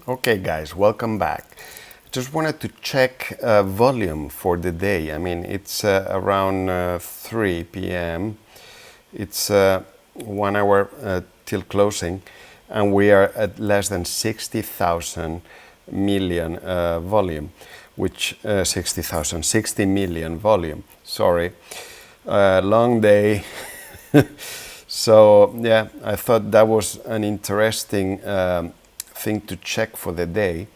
Okay guys, welcome back. Just wanted to check volume for the day. I mean, it's around 3 p.m. It's 1 hour till closing, and we are at less than 60,000 million volume, which 60 million volume. Sorry, long day. So yeah, I thought that was an interesting thing to check for the day.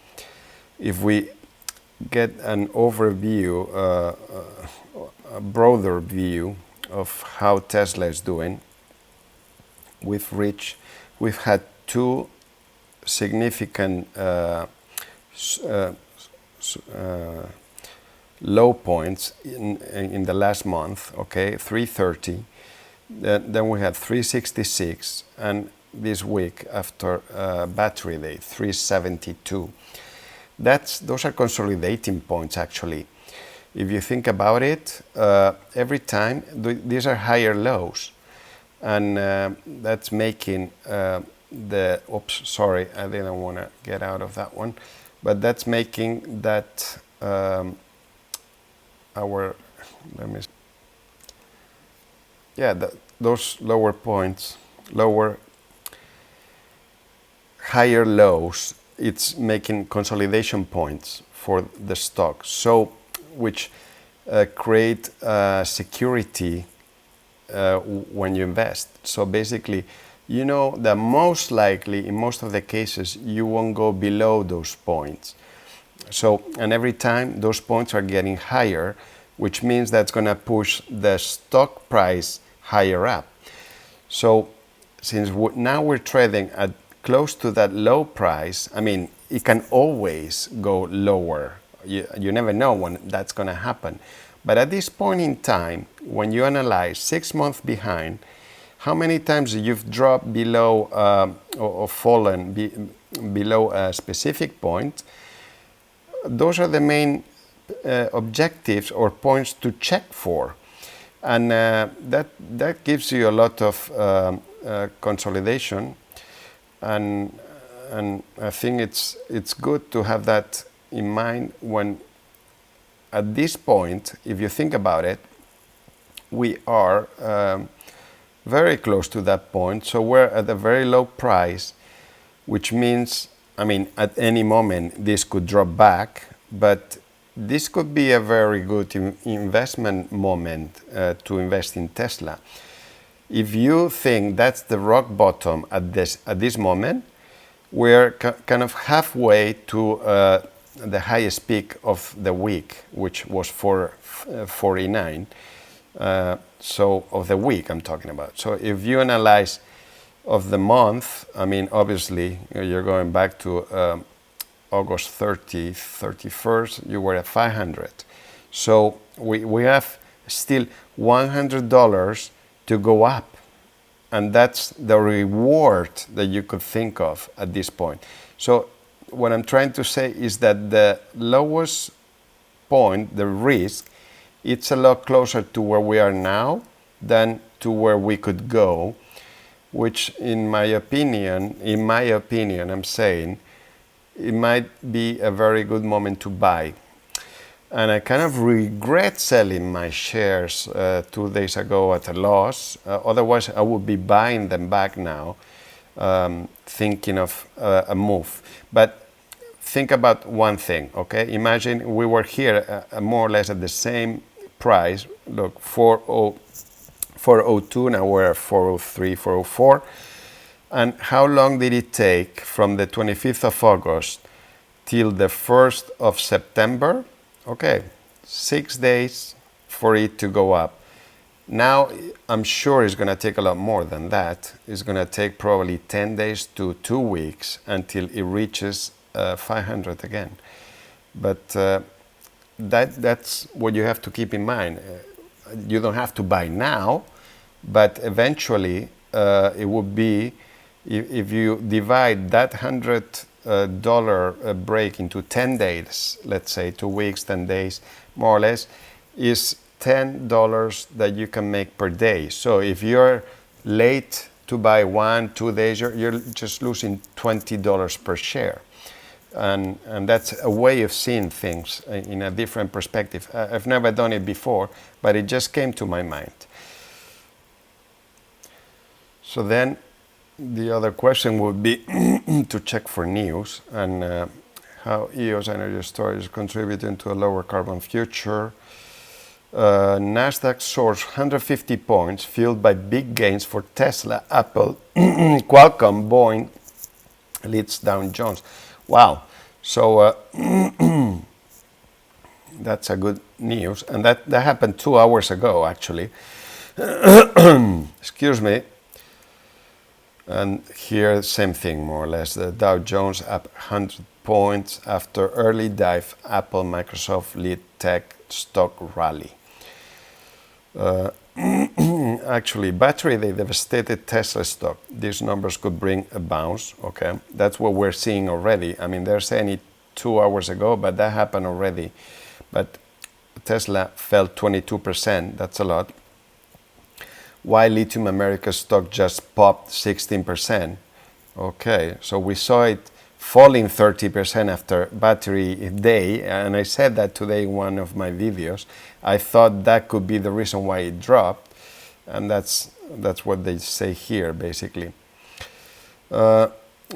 If we get an overview, a broader view of how Tesla is doing, we've had two significant low points in the last month. Okay, 330. Then we had 366, and this week after battery day, 372. Those are consolidating points actually. If you think about it, every time these are higher lows, and that's making oops, sorry, I didn't want to get out of that one, but that's making that those lower points, higher lows, it's making consolidation points for the stock, so which create security when you invest. So basically, you know that most likely in most of the cases you won't go below those points. So, and every time those points are getting higher, which means that's going to push the stock price higher up. So since now we're trading at close to that low price, I mean, it can always go lower. You never know when that's going to happen. But at this point in time, when you analyze 6 months behind, how many times you've dropped below or fallen below a specific point, those are the main objectives or points to check for. And that gives you a lot of consolidation, and I think it's good to have that in mind when at this point, if you think about it, we are very close to that point. So we're at a very low price, which means, I mean, at any moment this could drop back, but this could be a very good investment moment to invest in Tesla. If you think that's the rock bottom at this moment, we're kind of halfway to the highest peak of the week, which was 449. So of the week I'm talking about. So if you analyze of the month, I mean, obviously you're going back to August 30, 31st, you were at 500. So we have still $100 to go up. And that's the reward that you could think of at this point. So what I'm trying to say is that the lowest point, the risk, it's a lot closer to where we are now than to where we could go, which in my opinion, I'm saying, it might be a very good moment to buy. And I kind of regret selling my shares 2 days ago at a loss. Otherwise, I would be buying them back now, thinking of a move. But think about one thing, okay? Imagine we were here more or less at the same price. Look, 402, now we're at 403, 404. And how long did it take from the 25th of August till the 1st of September? Okay, 6 days for it to go up. Now, I'm sure it's going to take a lot more than that. It's going to take probably 10 days to 2 weeks until it reaches 500 again. But that's what you have to keep in mind. You don't have to buy now, but eventually it would be, if you divide that $100 break into 10 days, let's say 2 weeks, 10 days, more or less, is $10 that you can make per day. So if you're late to buy 1-2 days, you're just losing $20 per share. And that's a way of seeing things in a different perspective. I've never done it before, but it just came to my mind. So then the other question would be to check for news and how EOS energy storage is contributing to a lower carbon future. Nasdaq soars 150 points, fueled by big gains for Tesla, Apple, Qualcomm, Boeing, leads Dow Jones. Wow. So that's a good news. And that happened 2 hours ago, actually. Excuse me. And here, same thing, more or less. The Dow Jones up 100 points after early dive. Apple, Microsoft lead tech stock rally. Actually, battery, they devastated Tesla stock. These numbers could bring a bounce, okay? That's what we're seeing already. I mean, they're saying it 2 hours ago, but that happened already. But Tesla fell 22%, that's a lot. While Lithium America stock just popped 16%. Okay, so we saw it falling 30% after battery day, and I said that today in one of my videos. I thought that could be the reason why it dropped, and that's what they say here, basically. A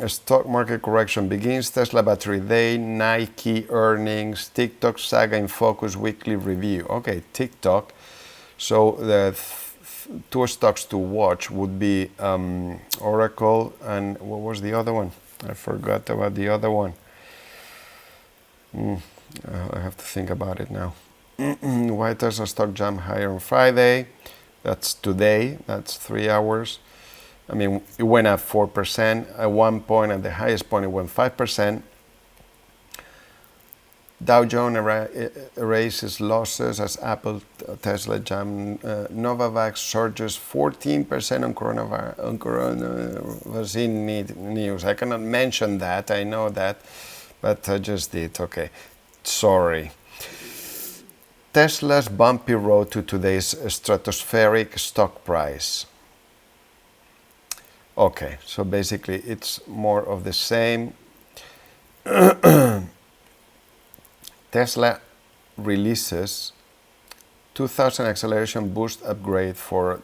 stock market correction begins, Tesla battery day, Nike earnings, TikTok saga in focus weekly review. Okay, TikTok. So the two stocks to watch would be Oracle and what was the other one? I forgot about the other one. I have to think about it now. Why Tesla stock jump higher on Friday? That's today. That's 3 hours. I mean, it went up 4%. At one point, at the highest point, it went 5%. Dow Jones erases losses as Apple, Tesla jump. Novavac surges 14% on coronavirus vaccine news. I cannot mention that, I know that, but I just did. Okay, sorry. Tesla's bumpy road to today's stratospheric stock price. Okay, so basically it's more of the same. Tesla releases 2000 acceleration boost upgrade for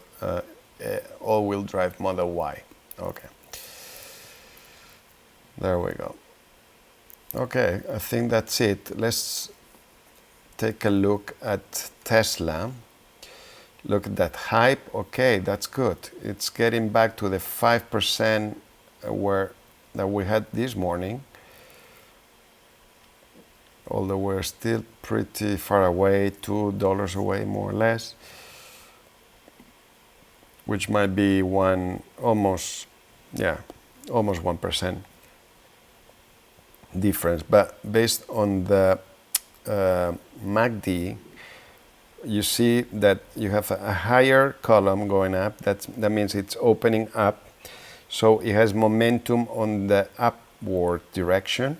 all-wheel drive Model Y. Okay. There we go. Okay, I think that's it. Let's take a look at Tesla. Look at that hype. Okay, that's good. It's getting back to the 5% that we had this morning. Although we're still pretty far away, $2 away more or less, which might be almost 1% difference. But based on the MACD, you see that you have a higher column going up. That means it's opening up, so it has momentum on the upward direction,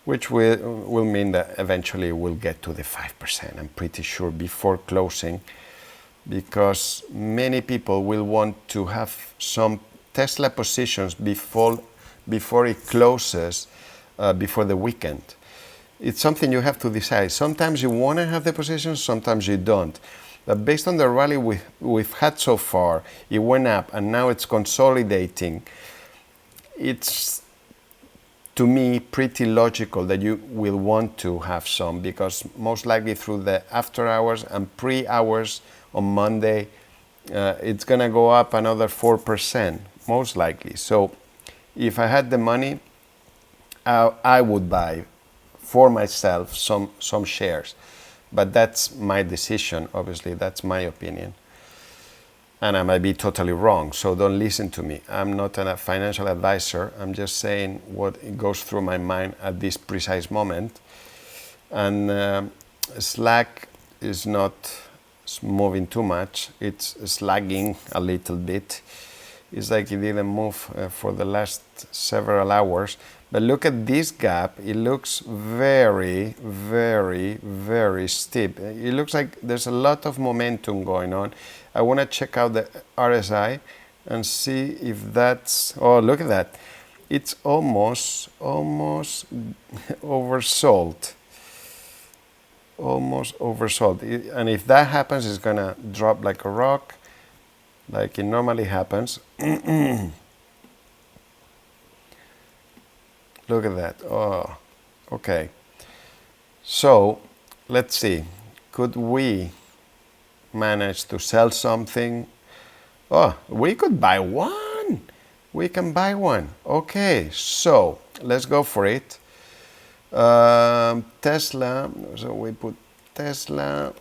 which will mean that eventually we'll get to the 5%, I'm pretty sure, before closing, because many people will want to have some Tesla positions before it closes, before the weekend. It's something you have to decide. Sometimes you want to have the positions, sometimes you don't. But based on the rally we've had so far, it went up and now it's consolidating. It's, to me, pretty logical that you will want to have some, because most likely through the after hours and pre-hours on Monday, it's going to go up another 4%, most likely. So if I had the money, I would buy for myself some shares. But that's my decision, obviously, that's my opinion. And I might be totally wrong, so don't listen to me. I'm not a financial advisor. I'm just saying what goes through my mind at this precise moment. And Slack is not moving too much. It's slagging a little bit. It's like it didn't move for the last several hours. But look at this gap. It looks very, very, very steep. It looks like there's a lot of momentum going on. I want to check out the RSI and see if that's... Oh, look at that. it's almost oversold. Almost oversold. And if that happens, it's gonna drop like a rock, like it normally happens. Look at that. Oh, okay. So let's see. Could we manage to sell something? Oh, we could buy one. We can buy one. Okay, so let's go for it. Tesla. So we put Tesla.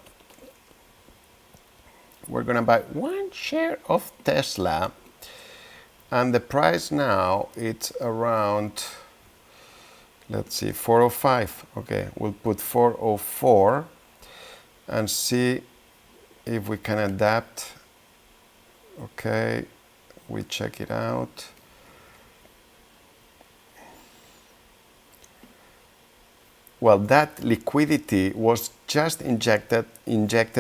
We're gonna buy one share of Tesla, and the price now it's around, let's see, 405. Okay, we'll put 404 and see if we can adapt. Okay, we check it out. Well, that liquidity was just injected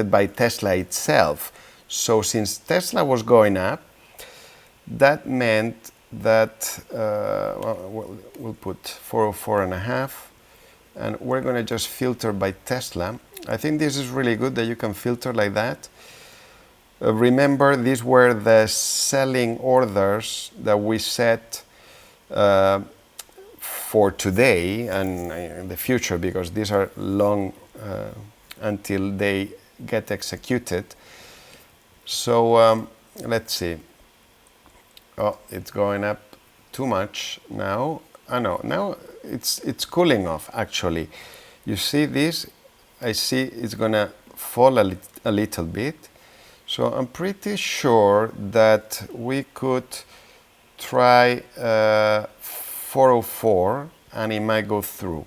by Tesla itself. So since Tesla was going up, that meant that we'll put 404 and a half, and we're going to just filter by Tesla. I think this is really good that you can filter like that. Remember, these were the selling orders that we set for today and in the future, because these are long until they get executed. So let's see. Oh, it's going up too much now. I know, now it's cooling off actually. You see this? I see it's gonna fall a little bit. So I'm pretty sure that we could try 404 and it might go through.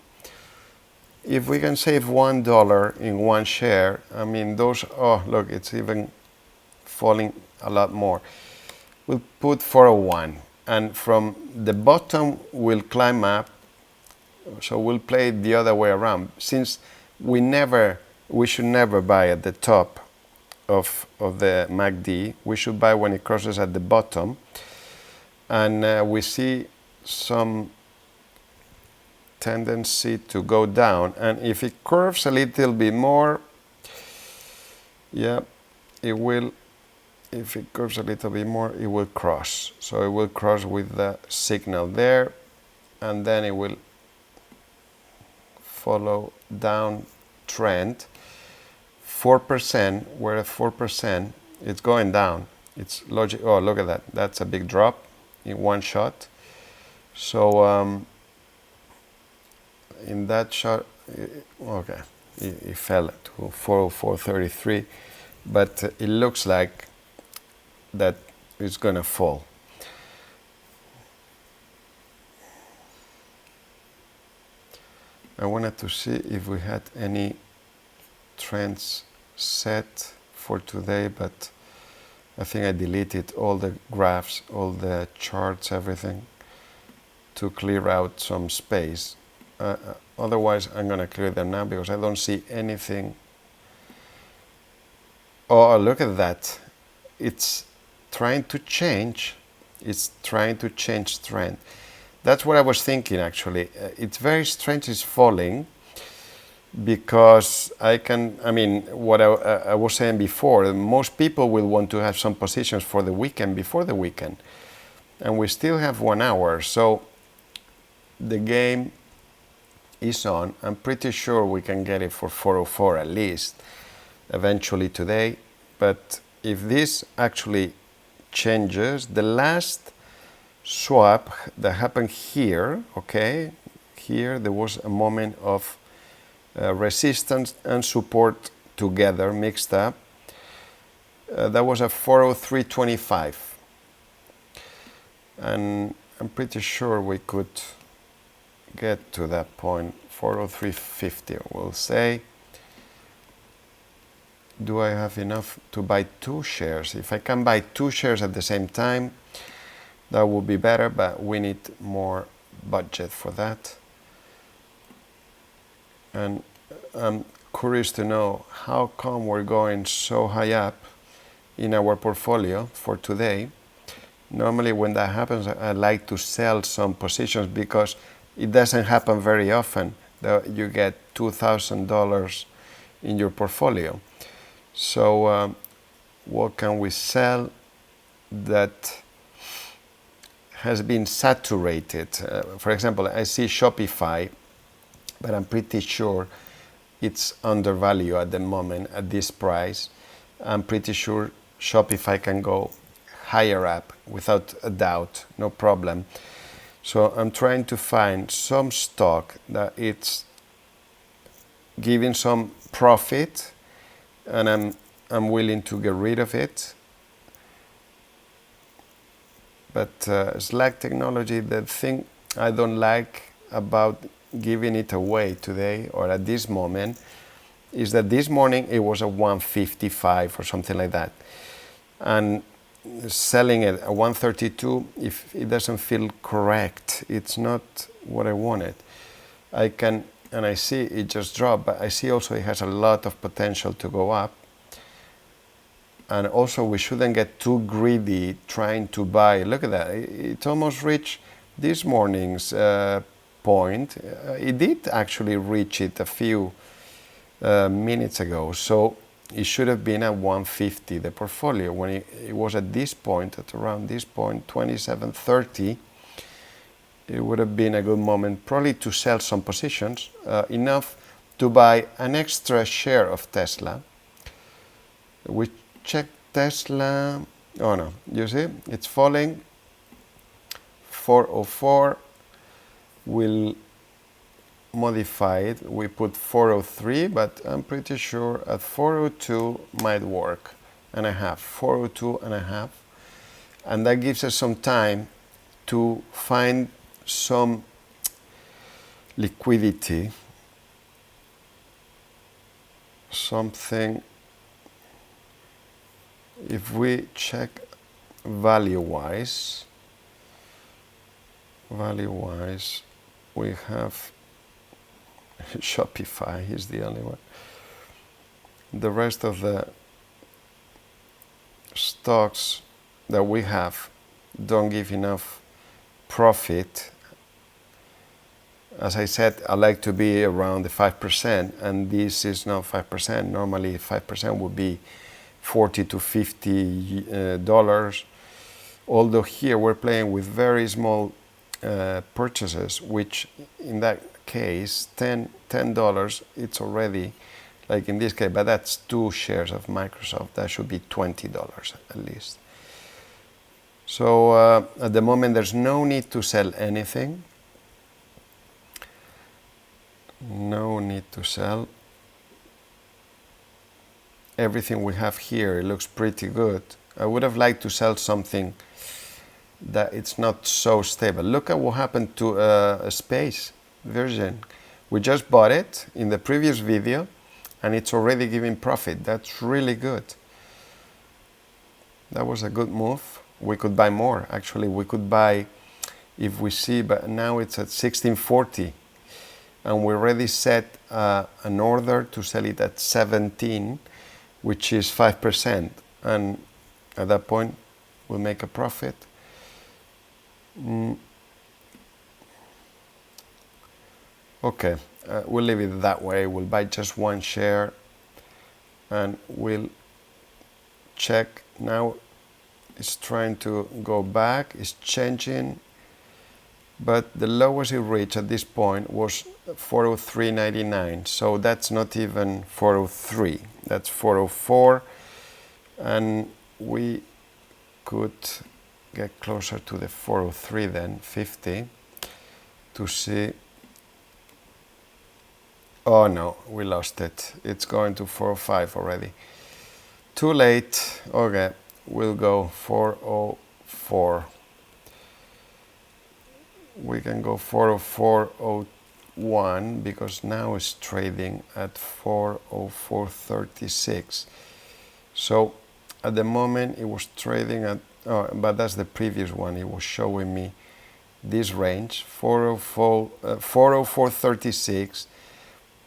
If we can save $1 in one share, I mean those, oh look, it's even falling a lot more. We'll put 401 and from the bottom we'll climb up. So we'll play it the other way around. Since we should never buy at the top of the MACD, we should buy when it crosses at the bottom. And we see some tendency to go down, and if it curves a little bit more, yeah, it will. If it curves a little bit more, it will cross. So it will cross with the signal there, and then it will follow down trend. 4%, we're at 4%, it's going down. It's logic. Oh, look at that. That's a big drop in one shot. So in that shot, okay, it fell to 404.33, but it looks like that it's gonna fall. I wanted to see if we had any trends set for today, but I think I deleted all the graphs, all the charts, everything, to clear out some space. Otherwise, I'm going to clear them now because I don't see anything. Oh, look at that. It's trying to change. It's trying to change trend. That's what I was thinking, actually. It's very strange it's falling because what I was saying before, most people will want to have some positions for the weekend before the weekend. And we still have 1 hour. So the game is on. I'm pretty sure we can get it for 404 at least eventually today. But if this actually changes, the last swap that happened here, okay, here there was a moment of resistance and support together, mixed up. That was a 403.25. And I'm pretty sure we could get to that point, 403.50, we'll say. Do I have enough to buy 2 shares? If I can buy 2 shares at the same time, that would be better, but we need more budget for that. And I'm curious to know how come we're going so high up in our portfolio for today. Normally when that happens, I like to sell some positions because it doesn't happen very often that you get $2,000 in your portfolio. So what can we sell that has been saturated? For example, I see Shopify, but I'm pretty sure it's undervalued at the moment at this price. I'm pretty sure Shopify can go higher up without a doubt, no problem. So I'm trying to find some stock that it's giving some profit, and I'm willing to get rid of it. But Slack technology, the thing I don't like about giving it away today or at this moment is that this morning it was a 155 or something like that, and selling it at 132, if it doesn't feel correct, it's not what I wanted. And I see it just dropped, but I see also it has a lot of potential to go up. And also we shouldn't get too greedy trying to buy. Look at that, it almost reached this morning's point. It did actually reach it a few minutes ago, so it should have been at 150, the portfolio. When it was at this point, at around this point, 27.30, it would have been a good moment probably to sell some positions, enough to buy an extra share of Tesla. We check Tesla. Oh no, you see, it's falling. 404. We'll modify it. We put 403, but I'm pretty sure at 402 might work. And a half, 402 and a half. And that gives us some time to find some liquidity, something. If we check value-wise, we have Shopify is the only one. The rest of the stocks that we have don't give enough profit. As I said, I like to be around the 5%, and this is not 5%. Normally 5% would be $40 to $50. Although here we're playing with very small purchases, which in that case, $10, it's already, like in this case, but that's 2 shares of Microsoft. That should be $20 at least. So at the moment, there's no need to sell anything. No need to sell. Everything we have here, it looks pretty good. I would have liked to sell something that it's not so stable. Look at what happened to a space version. We just bought it in the previous video, and it's already giving profit. That's really good. That was a good move. We could buy more. Actually, we could buy, if we see, but now it's at 1640. And we already set an order to sell it at 17, which is 5%. And at that point, we'll make a profit. Okay, we'll leave it that way. We'll buy just 1 share, and we'll check. Now it's trying to go back, it's changing, but the lowest it reached at this point was 403.99, so that's not even 403, that's 404, and we could get closer to the 403 then, 50, to see. Oh no, we lost it. It's going to 405 already. Too late. Okay, we'll go 404. We can go 404.01 because now it's trading at 404.36. So at the moment it was trading at, but that's the previous one. It was showing me this range, 404.36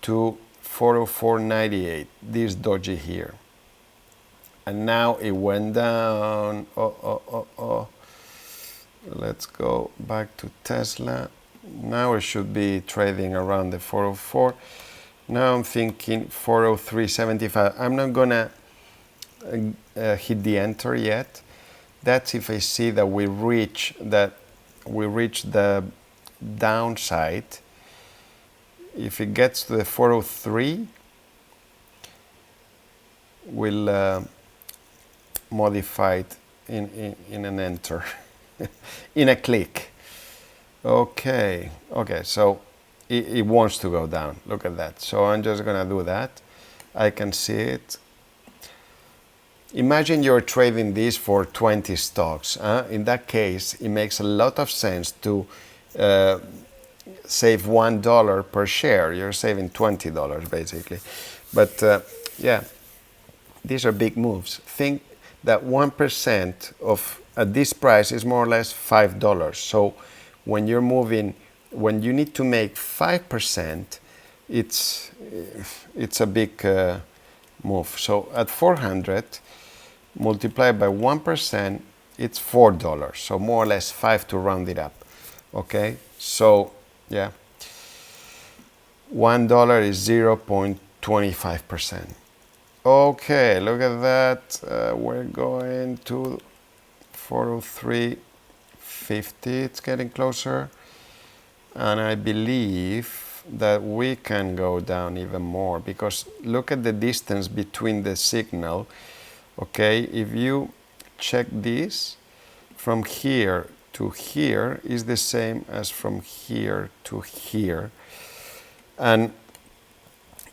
to 404.98, this doji here. And now it went down. let's go back to Tesla. Now it should be trading around the 404. Now I'm thinking 403.75. I'm not gonna hit the enter yet. That's if I see that we reach the downside. If it gets to the 403, we'll modify it in an enter, in a click. Okay, so it wants to go down. Look at that. So I'm just gonna do that. I can see it. Imagine you're trading this for 20 stocks. In that case, it makes a lot of sense to save $1 per share. You're saving $20 basically. But yeah, these are big moves. Think that 1% of at this price is more or less $5. So when you're moving, when you need to make 5%, it's a big move. So at 400, multiplied by 1%, it's $4. So more or less 5 to round it up. Okay, so yeah, $1 is 0.25%. Okay, look at that. We're going to 403.50. It's getting closer. And I believe that we can go down even more because look at the distance between the signal. Okay, if you check this, from here to here is the same as from here to here. And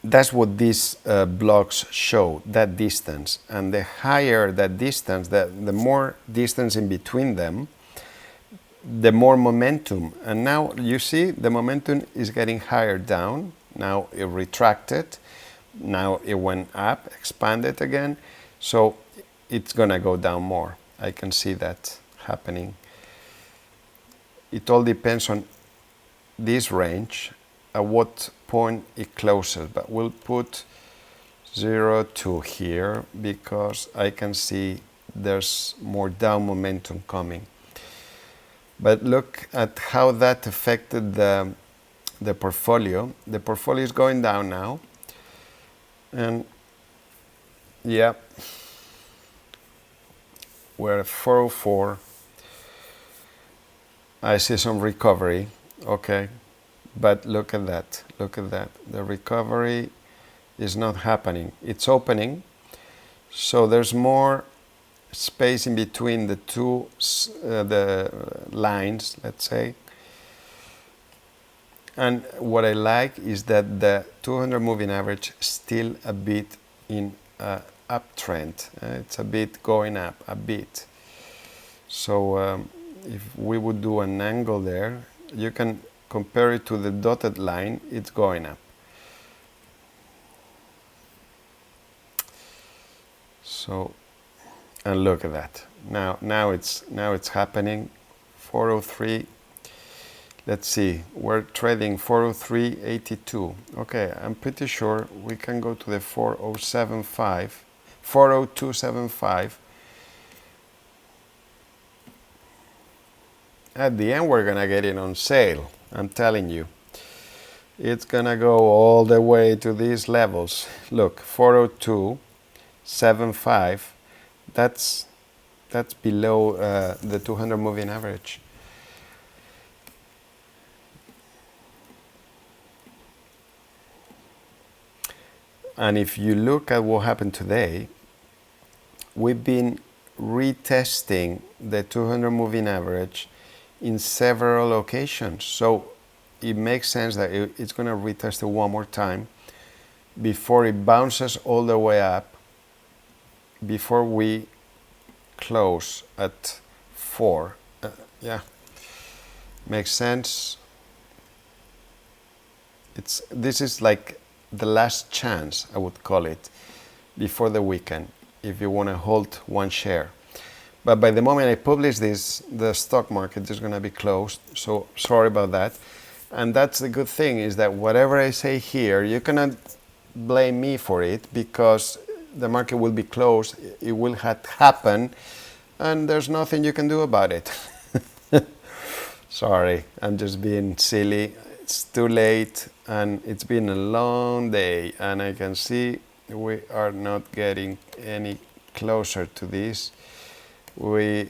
that's what these blocks show, that distance. And the higher that distance, the more distance in between them, the more momentum. And now you see the momentum is getting higher down. Now it retracted. Now it went up, expanded again. So it's going to go down more. I can see that happening. It all depends on this range, at what point it closes. But we'll put 0 to here because I can see there's more down momentum coming. But look at how that affected the portfolio. The portfolio is going down now. And yeah, we're at 404. I see some recovery. Okay, but look at that. Look at that. The recovery is not happening. It's opening. So there's more space in between the two the lines, let's say. And what I like is that the 200 moving average still a bit in uptrend. It's a bit going up, a bit. So if we would do an angle there, you can compare it to the dotted line. It's going up. So, and look at that. Now it's happening. 403. Let's see. We're trading 403.82. Okay, I'm pretty sure we can go to the 402.75. At the end, we're gonna get it on sale. I'm telling you. It's gonna go all the way to these levels. Look, 402.75. That's below the 200 moving average. And if you look at what happened today, we've been retesting the 200 moving average in several occasions. So it makes sense that it's going to retest it one more time before it bounces all the way up, before we close at 4. Yeah, makes sense. This is like the last chance, I would call it, before the weekend, if you want to hold one share. But by the moment I publish this, the stock market is going to be closed. So sorry about that. And that's the good thing, is that whatever I say here, you cannot blame me for it, because the market will be closed. It will have happened, and there's nothing you can do about it. Sorry, I'm just being silly. It's too late and it's been a long day, and I can see we are not getting any closer to this. The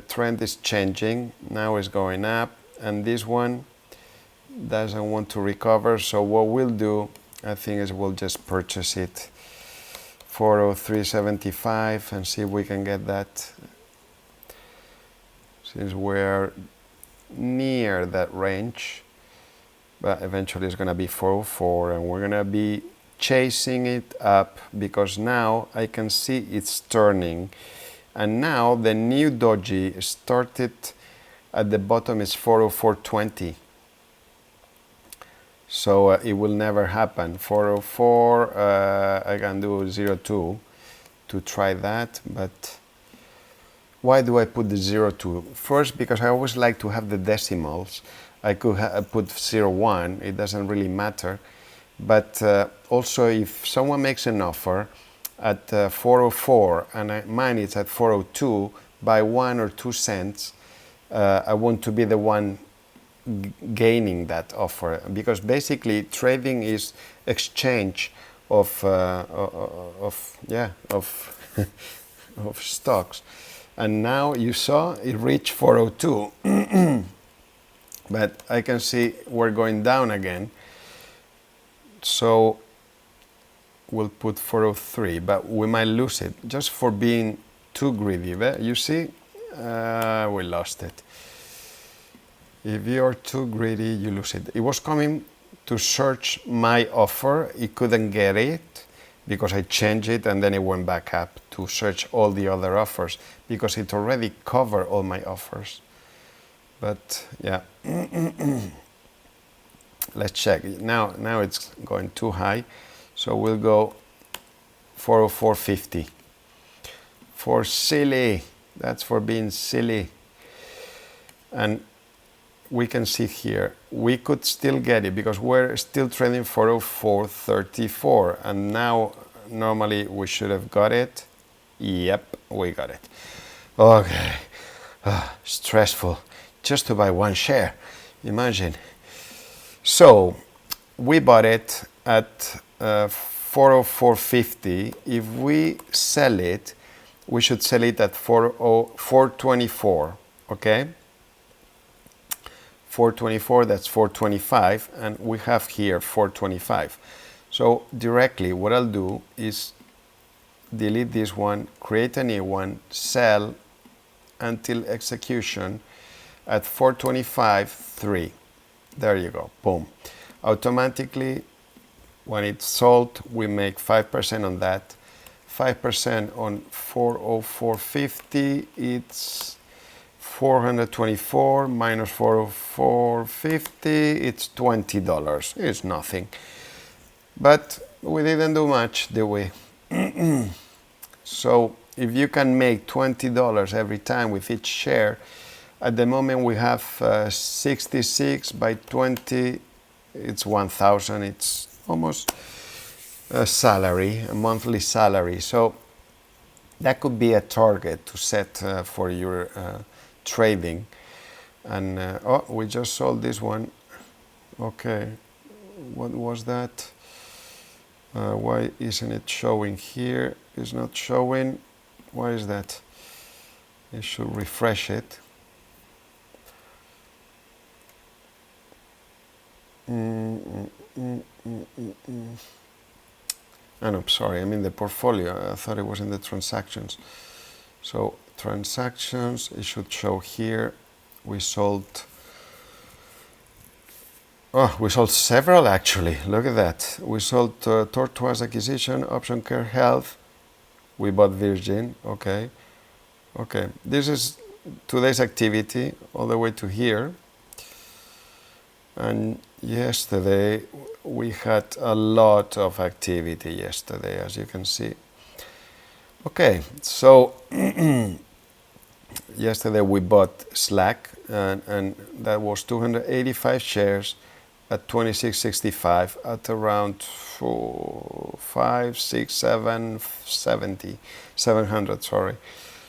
trend is changing. Now it's going up, and this one doesn't want to recover. So what we'll do, I think, is we'll just purchase it 403.75 and see if we can get that, since we're near that range. But eventually it's going to be 404, and we're going to be chasing it up because now I can see it's turning. And now the new doji started at the bottom is 404.20. So it will never happen. 404, I can do 02 to try that, but why do I put the 02? First, because I always like to have the decimals. I could put 01, it doesn't really matter. But also, if someone makes an offer at 404 and mine is at 402 by 1 or 2 cents, I want to be the one gaining that offer, because basically trading is exchange of of stocks. And now you saw it reached 402, but I can see we're going down again. So we'll put 403, but we might lose it just for being too greedy. You see, we lost it. If you're too greedy, you lose it. It was coming to search my offer. It couldn't get it because I changed it, and then it went back up to search all the other offers because it already covered all my offers. But yeah, let's check. Now it's going too high, so we'll go 404.50. For silly, that's for being silly. And we can see here, we could still get it because we're still trading 404.34, and now normally we should have got it. Yep, we got it. Okay, stressful just to buy one share, imagine. So we bought it at 404.50. If we sell it, we should sell it at 424, okay? 424, that's 425, and we have here 425. So directly what I'll do is delete this one, create a new one, sell until execution at 425.3. There you go, boom. Automatically, when it's sold, we make 5% on that. 5% on 404.50, it's 424 minus 404.50, it's $20. It's nothing. But we didn't do much, did we? So if you can make $20 every time with each share, at the moment we have 66 by 20, it's 1,000. It's almost a salary, a monthly salary. So that could be a target to set for your trading. And oh, we just sold this one. Okay, what was that? Why isn't it showing here? It's not showing. Why is that? You should refresh it. Oh no, sorry, I'm in the portfolio. I thought it was in the transactions. So transactions, it should show here. We sold several actually. Look at that. We sold Tortoise Acquisition, Option Care Health. We bought Virgin. Okay. This is today's activity all the way to here. And yesterday we had a lot of activity yesterday, as you can see. Okay, so yesterday we bought Slack, and that was 285 shares at 26.65 at around 700. Sorry.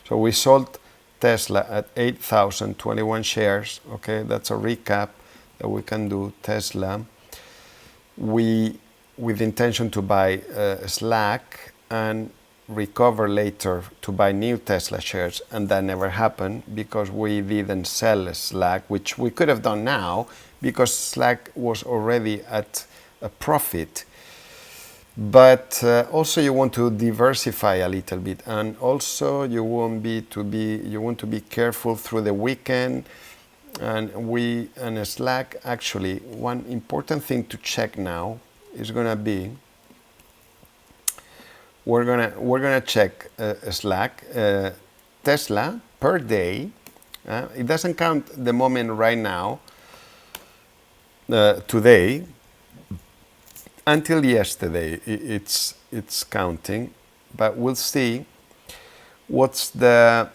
So we sold Tesla at 8,021 shares. Okay, that's a recap that we can do. Tesla. We, with intention to buy Slack and recover later to buy new Tesla shares, and that never happened because we didn't sell Slack, which we could have done now because Slack was already at a profit. But also you want to diversify a little bit, and also you want to be careful through the weekend. And Slack, actually, one important thing to check now is gonna be we're gonna check Slack Tesla per day. It doesn't count the moment right now today. Until yesterday, it's counting, but we'll see what's the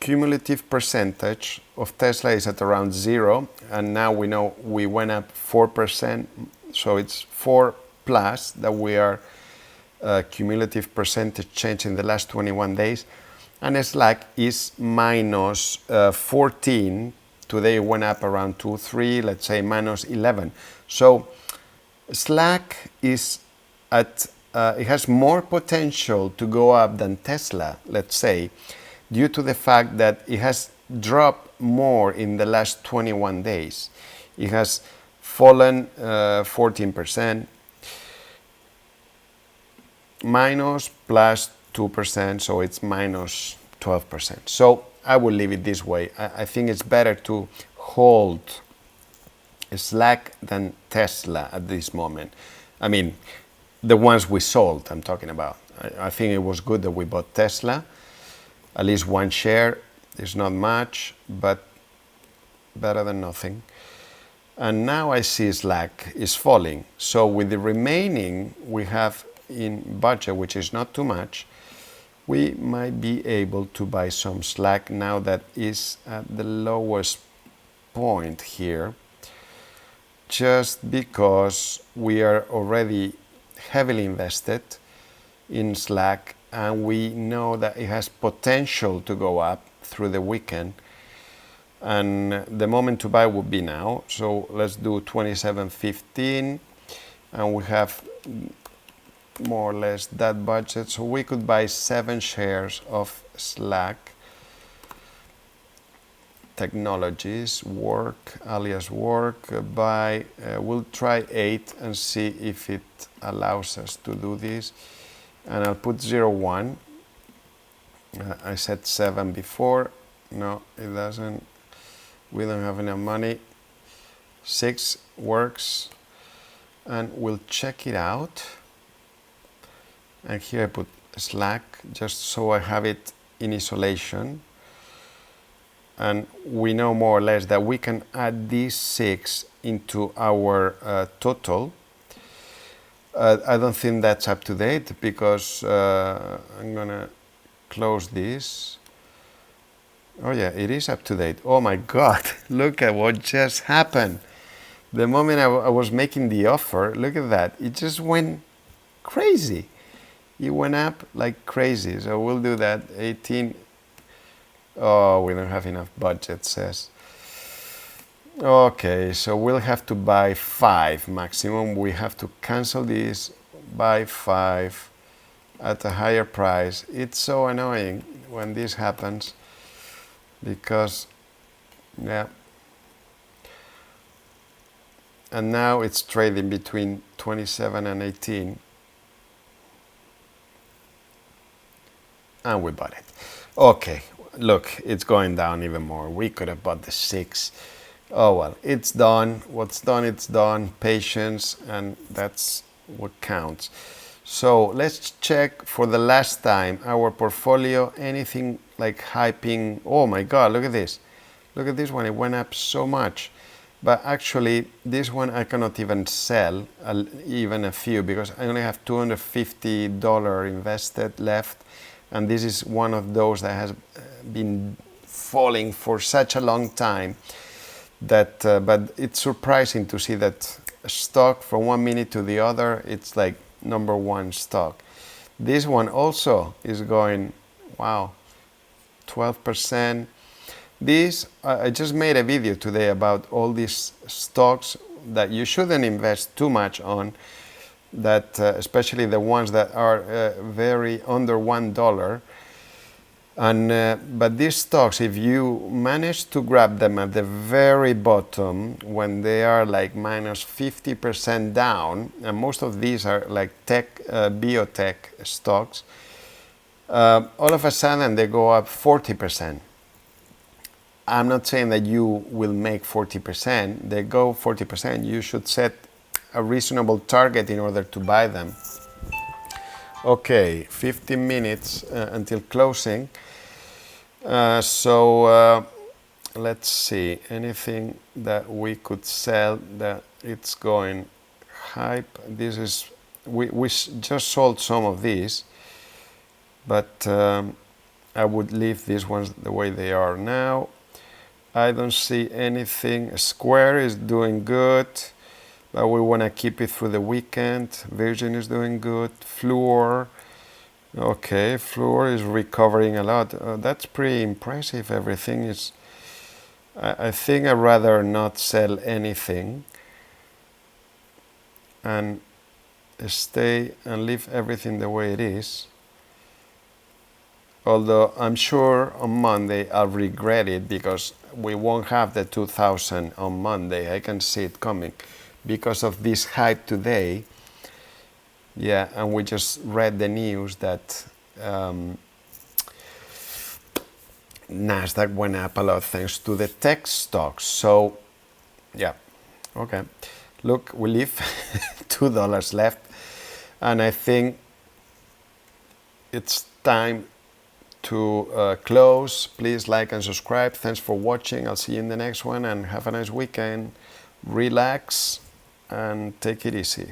cumulative percentage of Tesla is at around 0, and now we know we went up 4%, so it's 4 plus that we are cumulative percentage change in the last 21 days, and Slack is minus 14. Today it went up around 2, 3, let's say minus 11. So Slack is at, it has more potential to go up than Tesla, let's say, due to the fact that it has dropped more in the last 21 days. It has fallen 14%, minus plus 2%, so it's minus 12%. So I will leave it this way. I think it's better to hold Slack than Tesla at this moment. I mean, the ones we sold, I'm talking about. I think it was good that we bought Tesla. At least one share is not much, but better than nothing. And now I see Slack is falling. So with the remaining we have in budget, which is not too much, we might be able to buy some Slack now that is at the lowest point here, just because we are already heavily invested in Slack and we know that it has potential to go up through the weekend, and the moment to buy would be now. So let's do 27.15, and we have more or less that budget, so we could buy 7 shares of Slack Technologies, work, alias work, buy, we'll try 8 and see if it allows us to do this. And I'll put 01. I said 7 before. No, it doesn't. We don't have enough money. 6 works. And we'll check it out. And here I put Slack, just so I have it in isolation. And we know more or less that we can add these 6 into our total. I don't think that's up to date because I'm gonna close this. Oh yeah, it is up to date. Oh my God, look at what just happened. The moment I was making the offer, look at that. It just went crazy. It went up like crazy. So we'll do that, 18. Oh, we don't have enough budget, says. Okay, so we'll have to buy 5 maximum. We have to cancel this, buy 5 at a higher price. It's so annoying when this happens because, yeah. And now it's trading between 27 and 18. And we bought it. Okay, look, it's going down even more. We could have bought the 6. Oh well, it's done. What's done, it's done. Patience, and that's what counts. So let's check for the last time our portfolio. Anything like hyping. Oh my God, look at this. Look at this one. It went up so much. But actually, this one I cannot even sell, even a few, because I only have $250 invested left. And this is one of those that has been falling for such a long time that, but it's surprising to see that stock from one minute to the other, it's like #1 stock. This one also is going, wow, 12%. These, I just made a video today about all these stocks that you shouldn't invest too much on, that especially the ones that are very under $1. And but these stocks, if you manage to grab them at the very bottom when they are like minus 50% down, and most of these are like tech, biotech stocks, all of a sudden they go up 40%. I'm not saying that you will make 40%. They go 40%. You should set a reasonable target in order to buy them. Okay, 15 minutes until closing. So let's see, anything that we could sell that it's going hype. This is, we just sold some of these, but I would leave these ones the way they are now. I don't see anything. Square is doing good, but we want to keep it through the weekend. Virgin is doing good. Fluor, okay, Fluor is recovering a lot. That's pretty impressive. Everything is, I think I'd rather not sell anything and stay and leave everything the way it is. Although I'm sure on Monday I'll regret it, because we won't have the 2000 on Monday. I can see it coming because of this hype today. Yeah, and we just read the news that NASDAQ went up a lot thanks to the tech stocks. So, yeah, okay. Look, we leave $2 left, and I think it's time to close. Please like and subscribe. Thanks for watching. I'll see you in the next one, and have a nice weekend. Relax and take it easy.